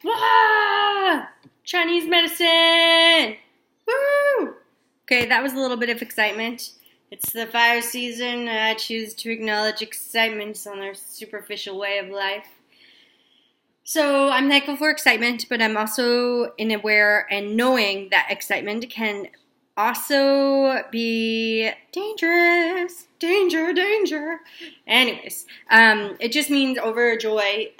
Ah! Chinese medicine! Woo! Okay, that was a little bit of excitement. It's the fire season. I choose to acknowledge excitement on their superficial way of life. So I'm thankful for excitement, but I'm also aware and knowing that excitement can also be dangerous. Danger. Anyways, it just means overjoy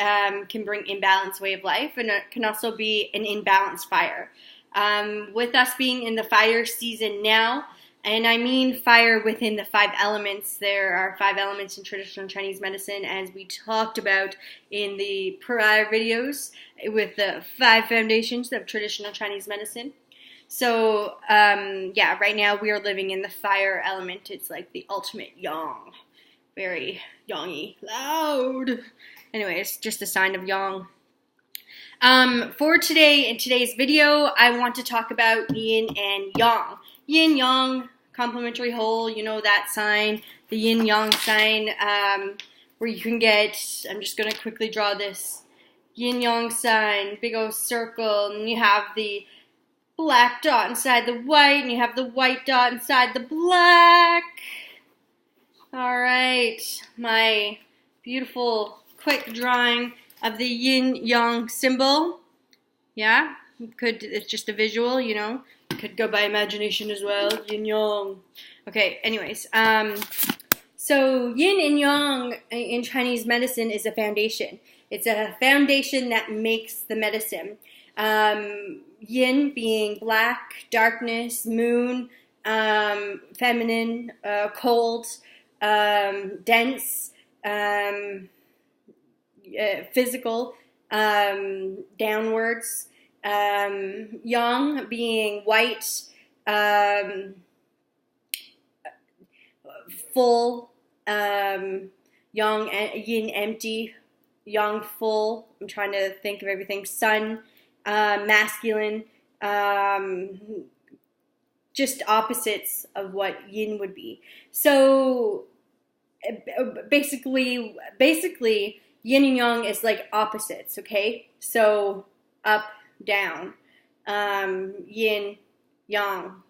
can bring imbalanced way of life, and it can also be an imbalanced fire. With us being in the fire season now, and I mean fire within the 5 elements. There are 5 elements in traditional Chinese medicine, as we talked about in the prior videos with the 5 foundations of traditional Chinese medicine. So, right now we are living in the fire element. It's like the ultimate yang. Very yang-y, loud. Anyways, just a sign of yang. For today, in today's video, I want to talk about yin and yang. Yin, yang, complementary whole, you know that sign, the yin yang sign, where you can get, I'm just going to quickly draw this yin yang sign, big old circle, and you have the black dot inside the white, and you have the white dot inside the black. Alright, my beautiful quick drawing of the yin yang symbol. Yeah, it's just a visual, you know. Could go by imagination as well. Yin yang. Okay, anyways, so yin and yang in Chinese medicine is a foundation. It's a foundation that makes the medicine. Yin being black, darkness, moon, feminine, cold, dense, physical, downwards. Yang being white, full, yin empty, yang full. I'm trying to think of everything. Sun, masculine, just opposites of what yin would be. So basically yin and yang is like opposites, okay? So up, down, yin, yang,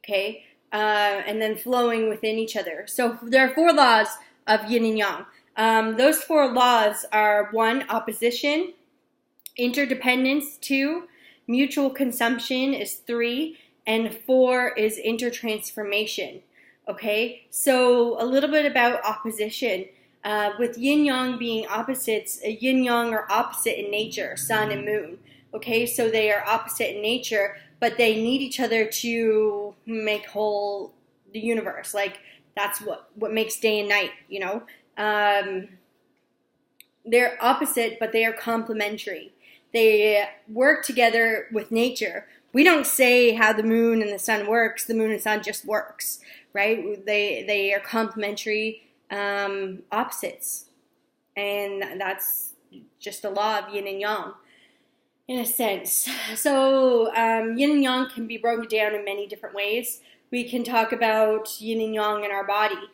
okay, and then flowing within each other. So there are 4 laws of yin and yang. Those 4 laws are 1, opposition, interdependence, 2, mutual consumption is 3, and 4 is intertransformation. Okay, so a little bit about opposition. With yin yang being opposites, yin yang are opposite in nature, sun and moon. Okay, so they are opposite in nature, but they need each other to make whole the universe. Like, that's what makes day and night, you know. They're opposite, but they are complementary. They work together with nature. We don't say how the moon and the sun works. The moon and sun just works, right? They are complementary opposites. And that's just a law of yin and yang, in a sense. So yin and yang can be broken down in many different ways. We can talk about yin and yang in our body.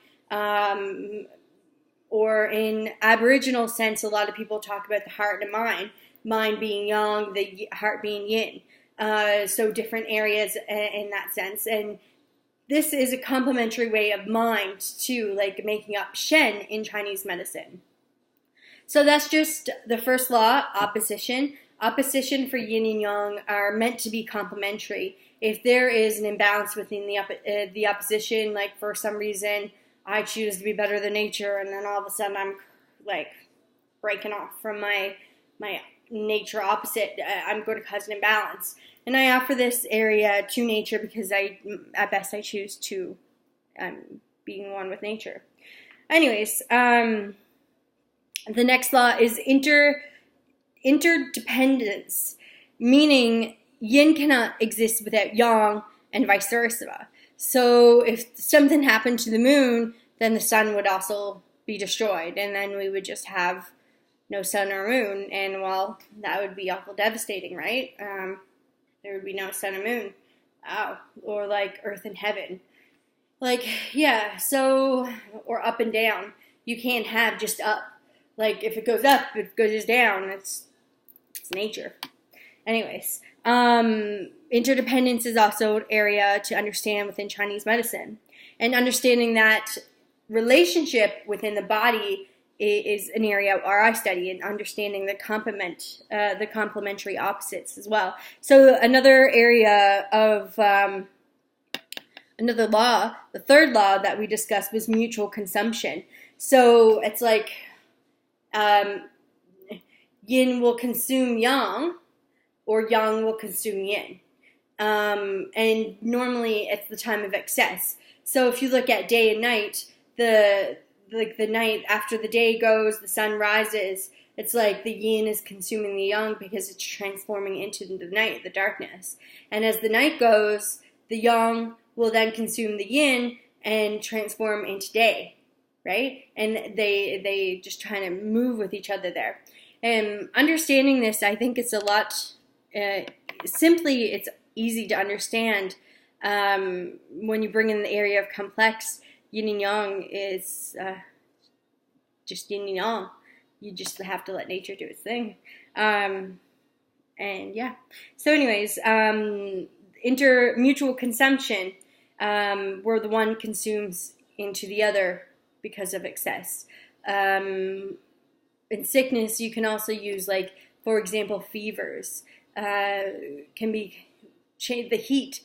Or in Aboriginal sense, a lot of people talk about the heart and mind. Mind being yang, the heart being yin. So different areas in that sense. And this is a complementary way of mind too, like making up Shen in Chinese medicine. So that's just the first law, opposition. Opposition for yin and yang are meant to be complementary. If there is an imbalance within the opposition, like for some reason I choose to be better than nature, and then all of a sudden I'm like breaking off from my nature opposite, I'm going to cause an imbalance. And I offer this area to nature because at best I choose to being one with nature. Anyways, the next law is interdependence, meaning yin cannot exist without yang and vice versa. So if something happened to the moon, then the sun would also be destroyed, and then we would just have no sun or moon, and well, that would be awful devastating, right? There would be no sun or moon. Or like earth and heaven. Like, yeah, so, or up and down. You can't have just up. Like, if it goes up, it goes down. It's nature. Anyways, interdependence is also an area to understand within Chinese medicine. And understanding that relationship within the body is an area where I study, and understanding the complementary opposites as well. So another area of another law, the third law that we discussed, was mutual consumption. So it's like yin will consume yang, or yang will consume yin. And normally it's the time of excess. So if you look at day and night, the night after the day goes, the sun rises, it's like the yin is consuming the yang because it's transforming into the night, the darkness. And as the night goes, the yang will then consume the yin and transform into day, right? And they just try to move with each other there. And understanding this, I think it's a lot, simply it's easy to understand when you bring in the area of complex. Yin and yang is just yin and yang. You just have to let nature do its thing. And yeah. So anyways, mutual consumption, where the one consumes into the other because of excess. In sickness, you can also use, like, for example, fevers. Can be the heat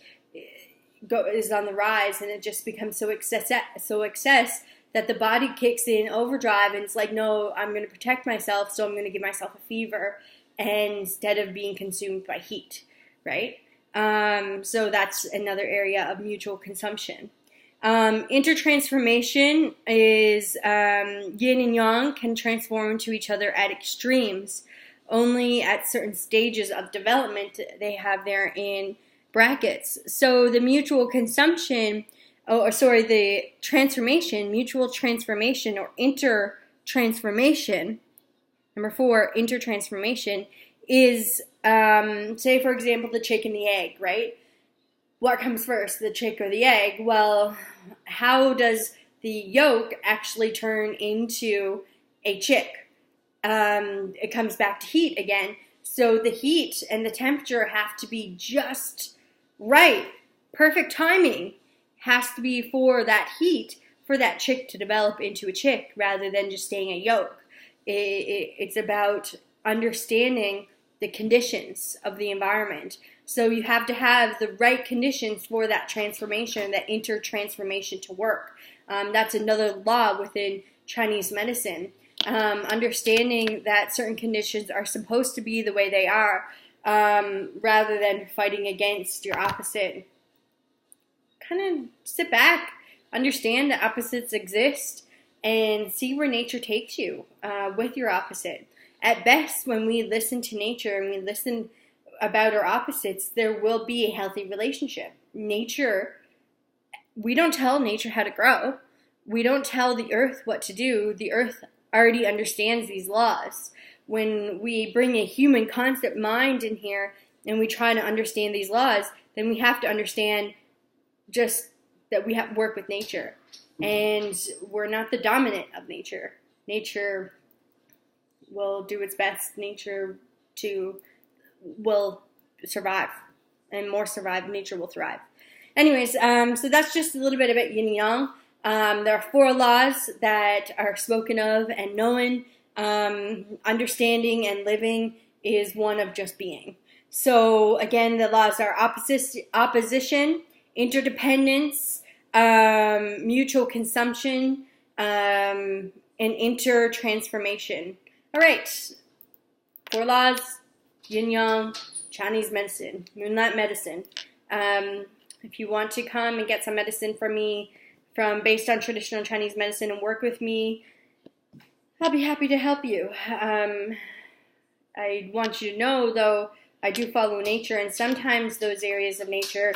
is on the rise, and it just becomes so excess that the body kicks in overdrive, and it's like, no, I'm going to protect myself, so I'm going to give myself a fever, instead of being consumed by heat, right? So that's another area of mutual consumption. Intertransformation is yin and yang can transform into each other at extremes. Only at certain stages of development they have there in brackets. So the mutual consumption, the transformation, mutual transformation or intertransformation, number 4, intertransformation, is, say for example, the chick and the egg, right? What comes first, the chick or the egg? Well, how does the yolk actually turn into a chick? It comes back to heat again. So the heat and the temperature have to be just right. Perfect timing has to be for that heat, for that chick to develop into a chick rather than just staying a yolk. It's about understanding the conditions of the environment. So you have to have the right conditions for that transformation, that intertransformation to work. That's another law within Chinese medicine. Understanding that certain conditions are supposed to be the way they are, rather than fighting against your opposite. Kind of sit back, understand that opposites exist, and see where nature takes you with your opposite. At best, when we listen to nature and we listen about our opposites, there will be a healthy relationship. Nature, we don't tell nature how to grow. We don't tell the earth what to do. The earth already understands these laws. When we bring a human concept mind in here and we try to understand these laws, then we have to understand just that we have to work with nature. And we're not the dominant of nature. Nature will do its best. Nature will survive. And more survive, nature will thrive. Anyways, so that's just a little bit about yin and yang. There are 4 laws that are spoken of and known. Understanding and living is one of just being. So again, the laws are opposition, interdependence, mutual consumption, and intertransformation. All right, 4 laws, yin yang, Chinese medicine, moonlight medicine. If you want to come and get some medicine from me, based on traditional Chinese medicine, and work with me, I'll be happy to help you. I want you to know, though, I do follow nature, and sometimes those areas of nature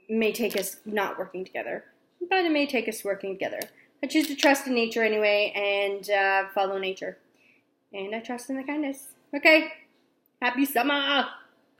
may take us not working together, but it may take us working together. I choose to trust in nature anyway and follow nature. And I trust in the kindness. Okay, happy summer!